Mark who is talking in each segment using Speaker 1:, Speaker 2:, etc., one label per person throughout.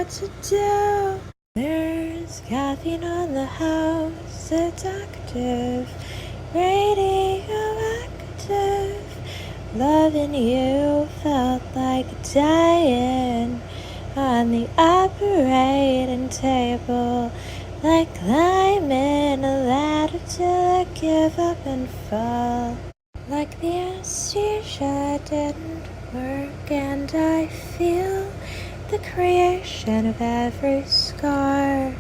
Speaker 1: what to do. There's caffeine on the house, it's active, radioactive. Loving you felt like dying on the operating table, like climbing a ladder till I give up and fall. Like the anesthesia didn't work, and I feel the creation of every scar.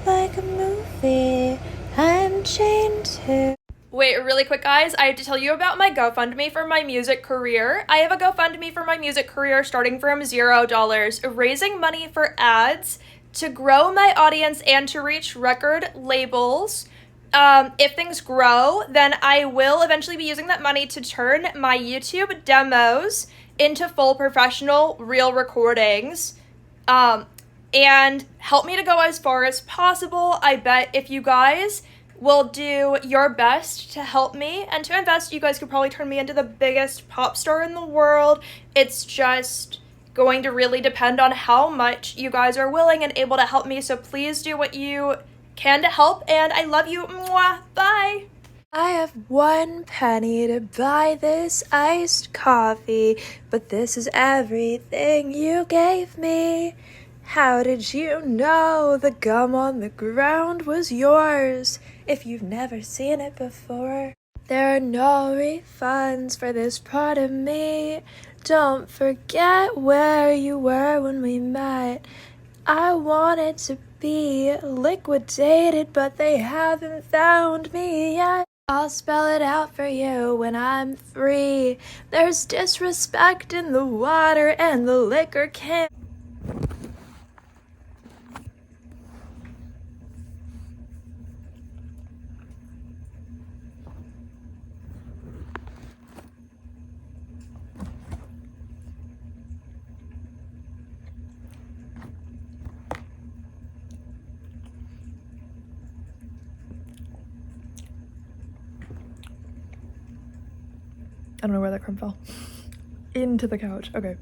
Speaker 1: Like a movie I'm chained to.
Speaker 2: Wait, really quick, guys, I have to tell you about my GoFundMe for my music career. I have a GoFundMe for my music career starting from $0, raising money for ads to grow my audience and to reach record labels. If things grow, then I will eventually be using that money to turn my YouTube demos into full professional real recordings. And help me to go as far as possible. I bet if you guys will do your best to help me and to invest, you guys could probably turn me into the biggest pop star in the world. It's just going to really depend on how much you guys are willing and able to help me. So please do what you can to help, and I love you. Mwah. Bye.
Speaker 1: I have 1 penny to buy this iced coffee, but this is everything you gave me. How did you know the gum on the ground was yours if you've never seen it before? There are no refunds for this part of me. Don't forget where you were when we met. I wanted to be liquidated, but they haven't found me yet. I'll spell it out for you when I'm free. There's disrespect in the water and the liquor can.
Speaker 3: I don't know where that crumb fell. Into the couch. Okay.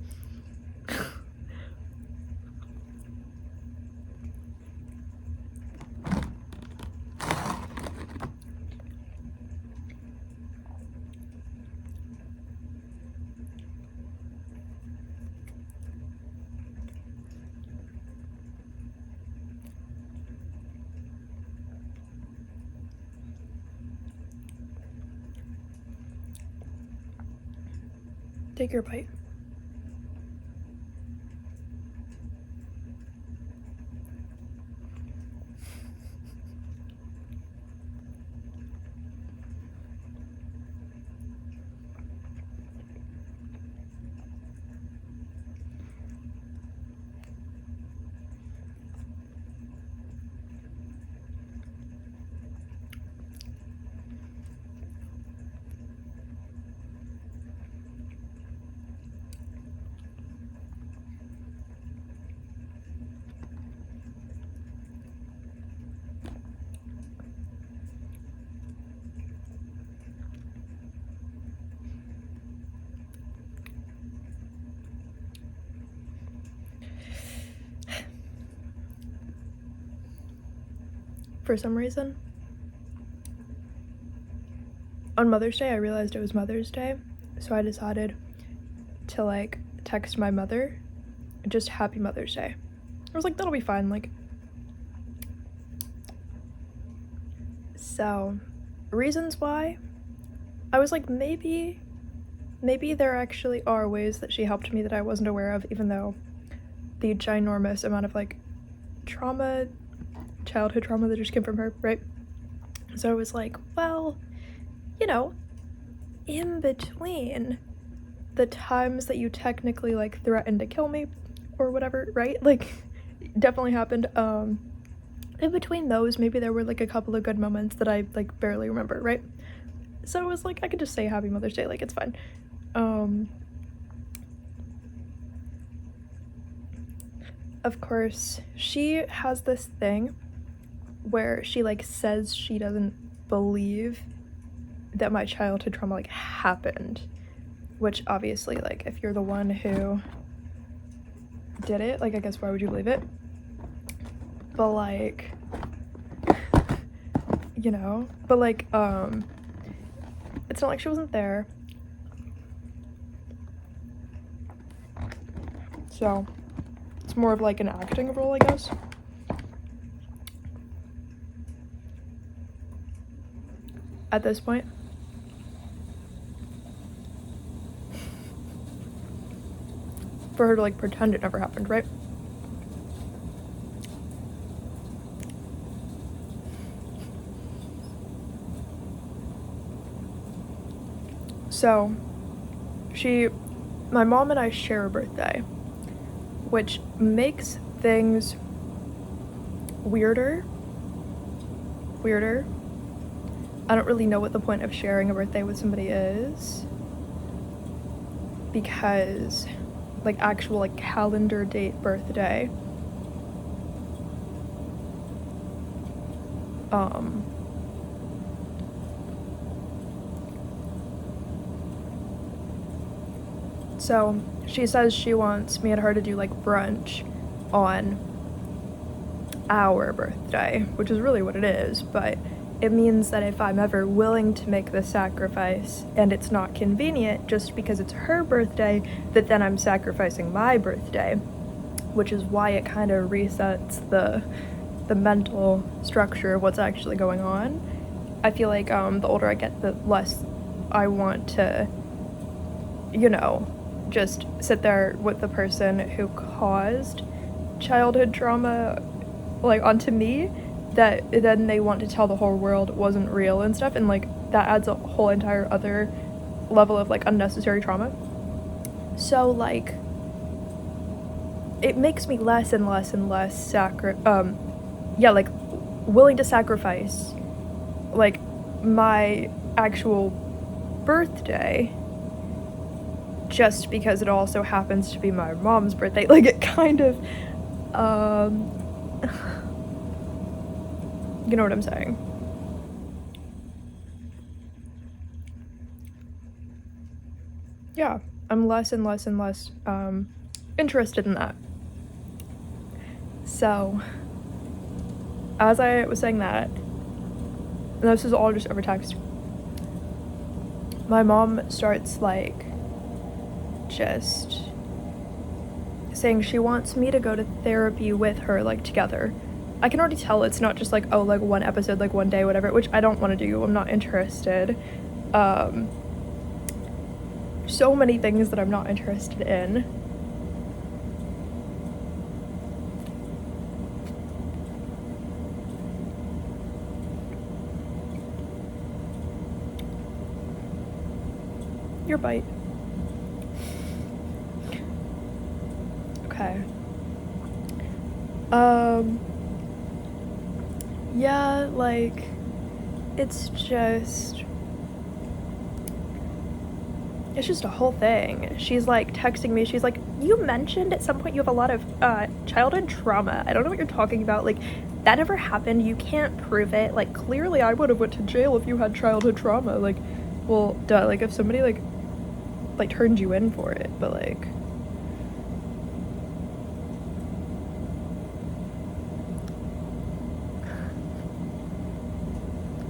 Speaker 3: Take your bite. For some reason, on Mother's Day, I realized it was Mother's Day, so I decided to text my mother just Happy Mother's Day. I was like, that'll be fine, So, reasons why, I was like, maybe there actually are ways that she helped me that I wasn't aware of, even though the ginormous amount of childhood trauma that just came from her, right? So I was like, well, in between the times that you technically threatened to kill me or whatever, right? Definitely happened. In between those, maybe there were a couple of good moments that I barely remember, right? So it was I could just say Happy Mother's Day, it's fine. Of course, she has this thing where she says she doesn't believe that my childhood trauma happened, which obviously if you're the one who did it. Like, I guess why would you believe it? But like, you know, but like, it's not like she wasn't there. So it's more of like an acting role, I guess. At this point. For her to like pretend it never happened, right? So, my mom and I share a birthday, which makes things weirder. I don't really know what the point of sharing a birthday with somebody is, because, like, actual, like, calendar date birthday, so she says she wants me and her to do like brunch on our birthday, which is really what it is, but it means that if I'm ever willing to make the sacrifice and it's not convenient just because it's her birthday, that then I'm sacrificing my birthday, which is why it kind of resets the mental structure of what's actually going on. I feel like the older I get, the less I want to, you know, just sit there with the person who caused childhood trauma, like, onto me, that then they want to tell the whole world wasn't real and stuff, and like that adds a whole entire other level of like unnecessary trauma. So like it makes me less and less and less like willing to sacrifice like my actual birthday just because it also happens to be my mom's birthday. Like, it kind of you know what I'm saying? Yeah, I'm less and less and less interested in that. So, as I was saying that, and this is all just over text, my mom starts like just saying she wants me to go to therapy with her, like, together. I can already tell it's not just like, oh, like one episode, like one day, whatever, which I don't want to do. I'm not interested. So many things that I'm not interested in. Your bite. Okay. Yeah, like, it's just a whole thing. She's like texting me, she's like, you mentioned at some point you have a lot of childhood trauma. I don't know what you're talking about. Like, that never happened. You can't prove it. Like, clearly I would have went to jail if you had childhood trauma. Like, well, duh, like, if somebody like turned you in for it, but like,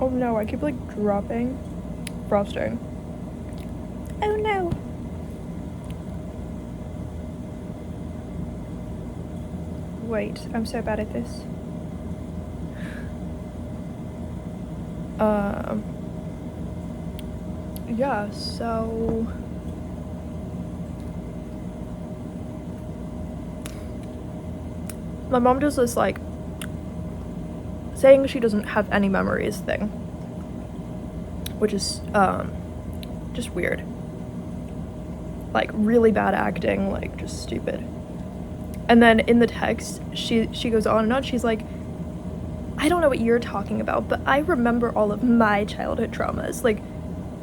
Speaker 3: oh no, I keep like dropping frosting. Oh no. Wait, I'm so bad at this. Yeah, so my mom does this like saying she doesn't have any memories thing, which is just weird. Like, really bad acting, like, just stupid. And then in the text, she goes on and on. She's like, I don't know what you're talking about, but I remember all of my childhood traumas. Like,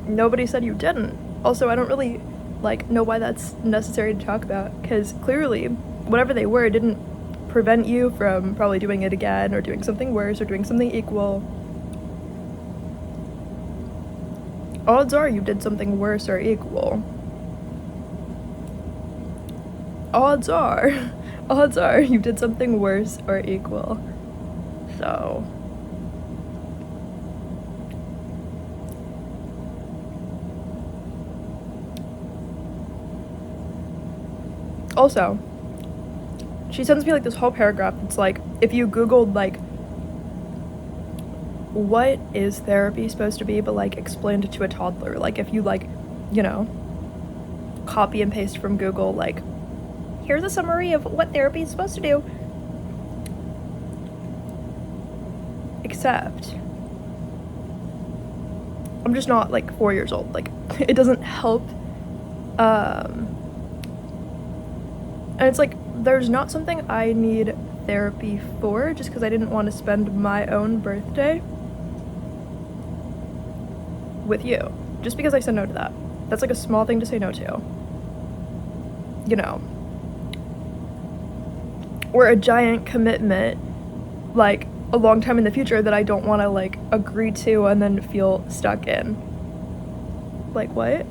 Speaker 3: nobody said you didn't. Also, I don't really like know why that's necessary to talk about, because clearly whatever they were didn't prevent you from probably doing it again or doing something worse or doing something equal. Odds are you did something worse or equal. Odds are. odds are you did something worse or equal. So also, she sends me like this whole paragraph. It's like, if you Googled like what is therapy supposed to be, but like explained it to a toddler, like if you like, you know, copy and paste from Google, like, here's a summary of what therapy is supposed to do. Except I'm just not like 4 years old. Like, it doesn't help. And it's like, there's not something I need therapy for just because I didn't want to spend my own birthday with you. Just because I said no to that. That's like a small thing to say no to. You know. Or a giant commitment, like a long time in the future that I don't want to like agree to and then feel stuck in. Like, what?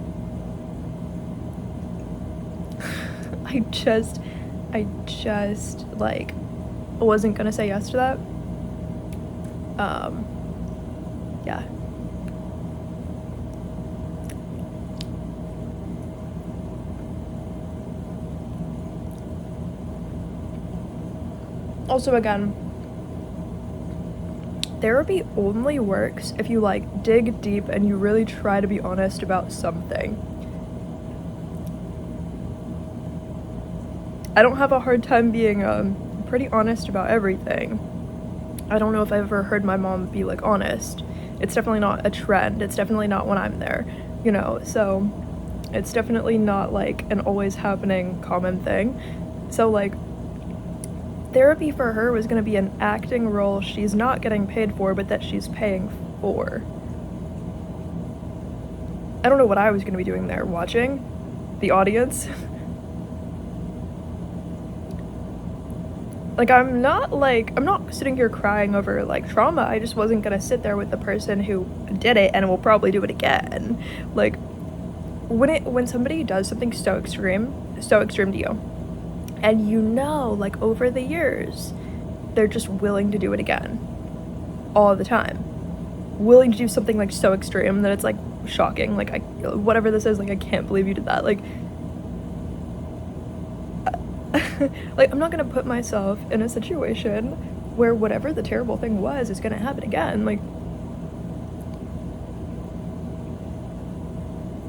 Speaker 3: I just like wasn't gonna say yes to that. Yeah. Also, again, therapy only works if you like dig deep and you really try to be honest about something. I don't have a hard time being pretty honest about everything. I don't know if I've ever heard my mom be like honest. It's definitely not a trend. It's definitely not when I'm there, you know, so it's definitely not like an always happening common thing. So like, therapy for her was going to be an acting role she's not getting paid for, but that she's paying for. I don't know what I was going to be doing there, watching the audience. Like, I'm not sitting here crying over like trauma. I just wasn't gonna sit there with the person who did it and will probably do it again. Like, when somebody does something so extreme to you, and you know, like, over the years, they're just willing to do it again all the time, willing to do something like so extreme that it's like shocking. Like, whatever this is, like, I can't believe you did that. Like, like, I'm not gonna put myself in a situation where whatever the terrible thing was is gonna happen again. Like,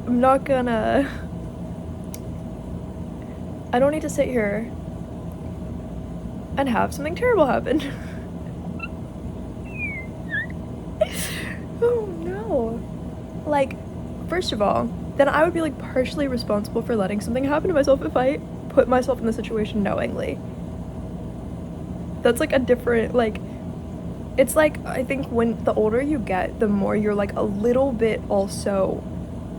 Speaker 3: I'm not gonna... I don't need to sit here and have something terrible happen. Oh no. Like, first of all, then I would be like partially responsible for letting something happen to myself if I put myself in the situation knowingly. That's like a different, like, it's like, I think when the older you get, the more you're like a little bit also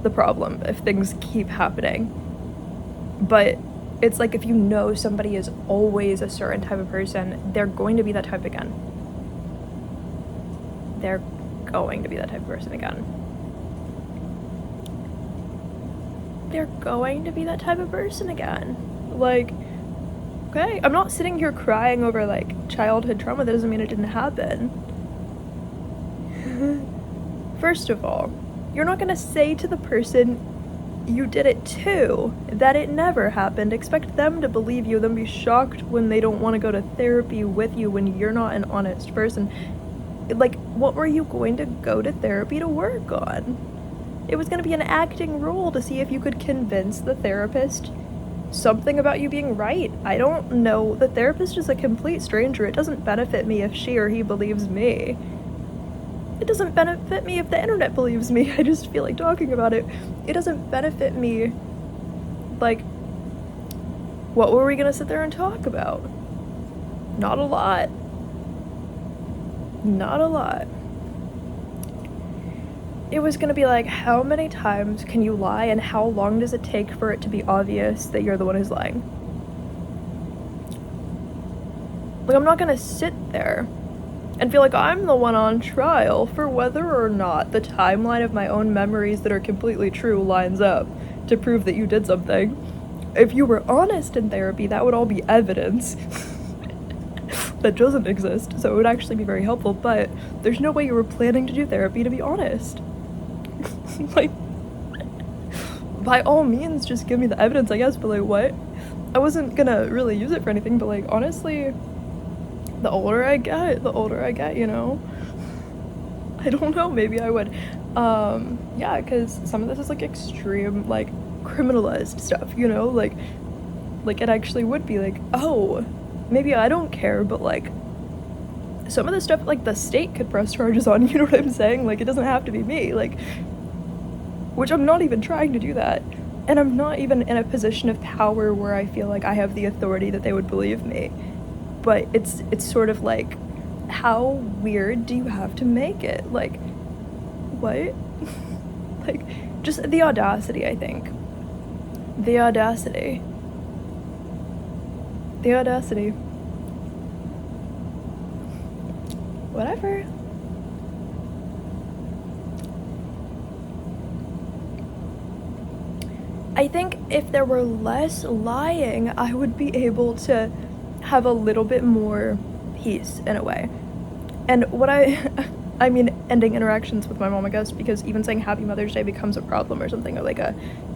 Speaker 3: the problem if things keep happening. But it's like, if you know somebody is always a certain type of person, they're going to be that type again. They're going to be that type of person again. They're going to be that type of person again. Like, okay, I'm not sitting here crying over like childhood trauma. That doesn't mean it didn't happen. First of all, you're not gonna say to the person you did it to that it never happened. Expect them to believe you, then be shocked when they don't want to go to therapy with you when you're not an honest person. Like, what were you going to go to therapy to work on? It was going to be an acting role to see if you could convince the therapist something about you being right. I don't know. The therapist is a complete stranger. It doesn't benefit me if she or he believes me. It doesn't benefit me if the internet believes me. I just feel like talking about it. It doesn't benefit me. Like, what were we gonna sit there and talk about? Not a lot. Not a lot. It was gonna be like, how many times can you lie and how long does it take for it to be obvious that you're the one who's lying? Like, I'm not gonna sit there and feel like I'm the one on trial for whether or not the timeline of my own memories that are completely true lines up to prove that you did something. if you were honest in therapy, that would all be evidence that doesn't exist, so it would actually be very helpful, but there's no way you were planning to do therapy, to be honest. Like, by all means, just give me the evidence, I guess, but like, what? I wasn't gonna really use it for anything, but like, honestly, the older I get, you know? I don't know, maybe I would. Yeah, because some of this is like extreme, like, criminalized stuff, you know? Like it actually would be like, oh, maybe I don't care, but like, some of the stuff, like, the state could press charges on, you know what I'm saying? Like, it doesn't have to be me, like, which I'm not even trying to do that. And I'm not even in a position of power where I feel like I have the authority that they would believe me. But it's sort of like, how weird do you have to make it? Like, what? Like, just the audacity, I think. The audacity. Whatever. I think if there were less lying, I would be able to have a little bit more peace in a way. And what I mean, ending interactions with my mom, I guess, because even saying Happy Mother's Day becomes a problem or something, or like a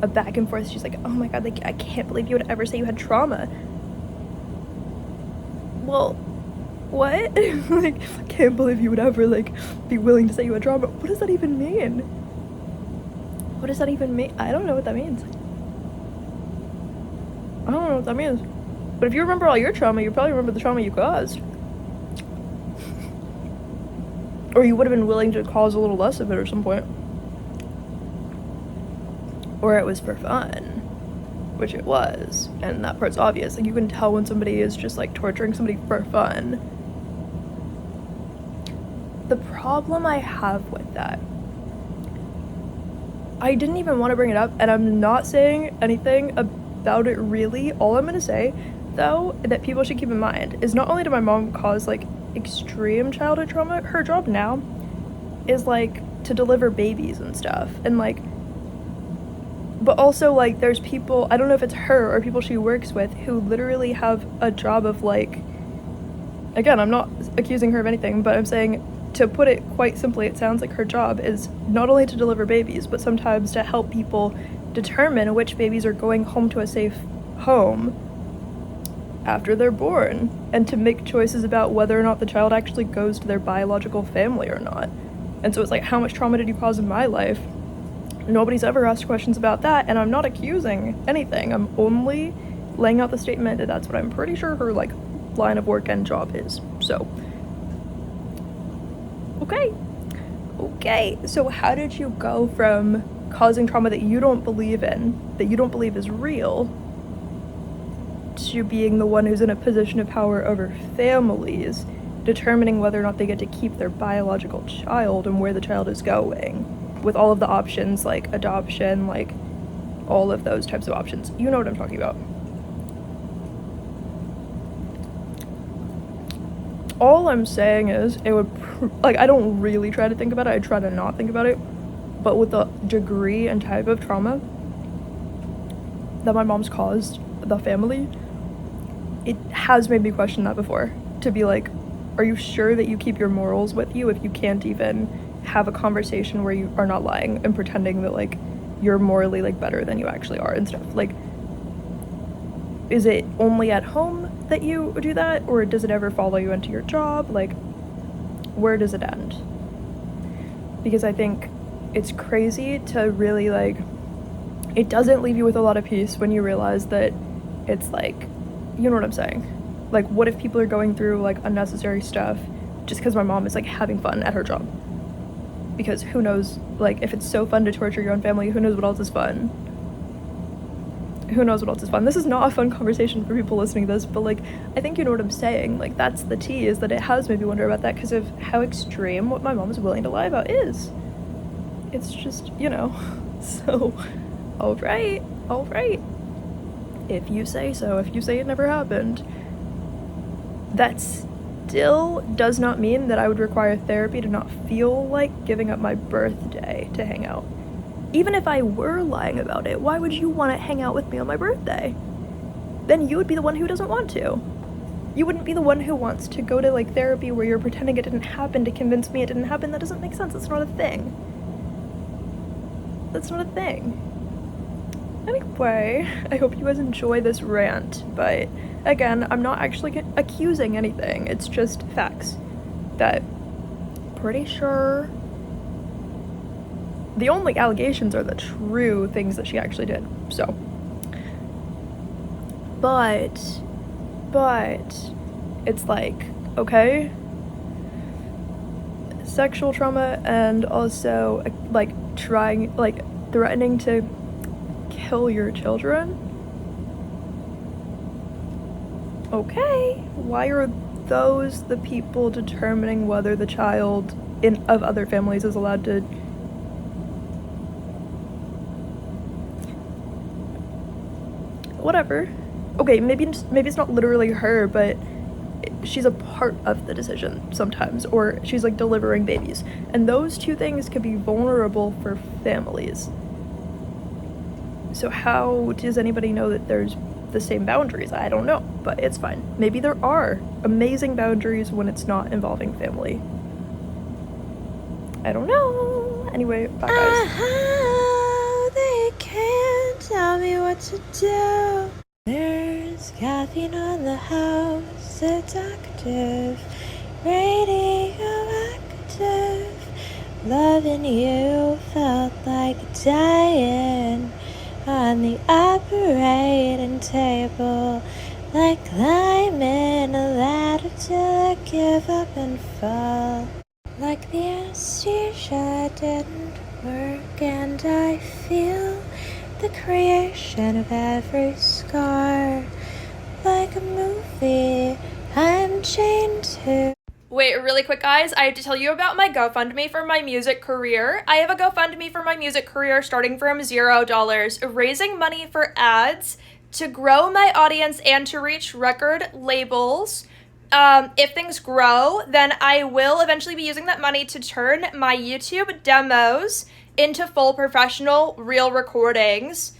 Speaker 3: back and forth. She's like, oh my god, like, I can't believe you would ever say you had trauma. Well, what? Like, I can't believe you would ever, like, be willing to say you had trauma. What does that even mean? What does that even mean? I don't know what that means. I don't know what that means. But if you remember all your trauma, you probably remember the trauma you caused. Or you would have been willing to cause a little less of it at some point. Or it was for fun, which it was. And that part's obvious. Like, you can tell when somebody is just, like, torturing somebody for fun. The problem I have with that, I didn't even want to bring it up, and I'm not saying anything about it really. All I'm gonna say, though, that people should keep in mind is not only did my mom cause, like, extreme childhood trauma, her job now is, like, to deliver babies and stuff, and, like, but also, like, there's people, I don't know if it's her or people she works with, who literally have a job of, like, again, I'm not accusing her of anything, but I'm saying, to put it quite simply, it sounds like her job is not only to deliver babies, but sometimes to help people determine which babies are going home to a safe home after they're born, and to make choices about whether or not the child actually goes to their biological family or not. And so it's like, how much trauma did you cause in my life? Nobody's ever asked questions about that, and I'm not accusing anything. I'm only laying out the statement that that's what I'm pretty sure her, like, line of work and job is. So, okay, so how did you go from causing trauma that you don't believe in, that you don't believe is real, to being the one who's in a position of power over families, determining whether or not they get to keep their biological child and where the child is going, with all of the options, like adoption, like all of those types of options? You know what I'm talking about. All I'm saying is, it would, like, I don't really try to think about it, I try to not think about it, but with the degree and type of trauma that my mom's caused the family, it has made me question that before, to be like, are you sure that you keep your morals with you if you can't even have a conversation where you are not lying and pretending that, like, you're morally, like, better than you actually are and stuff? Like, is it only at home that you do that, or does it ever follow you into your job? Like, where does it end? Because I think it's crazy to really, like, it doesn't leave you with a lot of peace when you realize that it's like, you know what I'm saying? Like, what if people are going through, like, unnecessary stuff just because my mom is, like, having fun at her job? Because who knows, like, if it's so fun to torture your own family, who knows what else is fun? Who knows what else is fun? This is not a fun conversation for people listening to this, but, like, I think you know what I'm saying. Like, that's the tea, is that it has made me wonder about that because of how extreme what my mom is willing to lie about is. It's just, you know. So, all right. If you say so, if you say it never happened. That still does not mean that I would require therapy to not feel like giving up my birthday to hang out. Even if I were lying about it, why would you want to hang out with me on my birthday? then you would be the one who doesn't want to. You wouldn't be the one who wants to go to like therapy where you're pretending it didn't happen to convince me it didn't happen. That doesn't make sense. That's not a thing. That's not a thing. Anyway, I hope you guys enjoy this rant, but again, I'm not actually accusing anything. It's just facts that pretty sure the only allegations are the true things that she actually did. So, but it's like, okay, sexual trauma and also like trying, like threatening to kill your children. Okay, why are those the people determining whether the child of other families is allowed to whatever? Okay, maybe it's not literally her, but she's a part of the decision sometimes, or she's like delivering babies, and those two things could be vulnerable for families. So how does anybody know that there's the same boundaries? I don't know, but it's fine. Maybe there are amazing boundaries when it's not involving family. I don't know. Anyway, bye guys.
Speaker 1: They can't tell me what to do. There's caffeine on the house, it's active, radioactive. Loving you felt like dying on the operating table, like climbing a ladder till I give up and fall. Like the anesthesia didn't work, and I feel the creation of every scar. Like a movie I'm chained to.
Speaker 2: Wait, really quick, guys, I have to tell you about my GoFundMe for my music career. I have a GoFundMe for my music career starting from $0, raising money for ads to grow my audience and to reach record labels. If things grow, then I will eventually be using that money to turn my YouTube demos into full professional real recordings.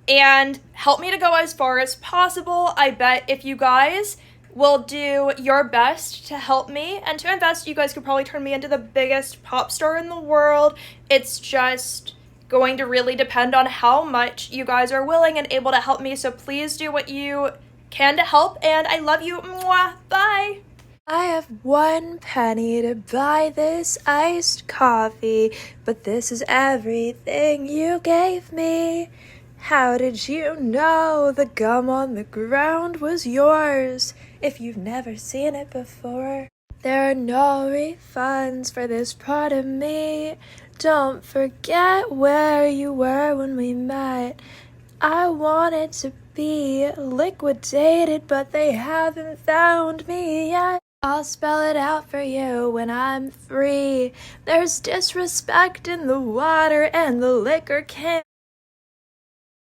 Speaker 2: And help me to go as far as possible. I bet if you guys will do your best to help me and to invest, you guys could probably turn me into the biggest pop star in the world. It's just going to really depend on how much you guys are willing and able to help me. So please do what you can to help, and I love you. Mwah. Bye.
Speaker 1: I have 1 penny to buy this iced coffee, but this is everything you gave me. How did you know the gum on the ground was yours if you've never seen it before? There are no refunds for this part of me. Don't forget where you were when we met. I wanted to be liquidated, but they haven't found me yet. I'll spell it out for you when I'm free. There's disrespect in the water and the liquor can't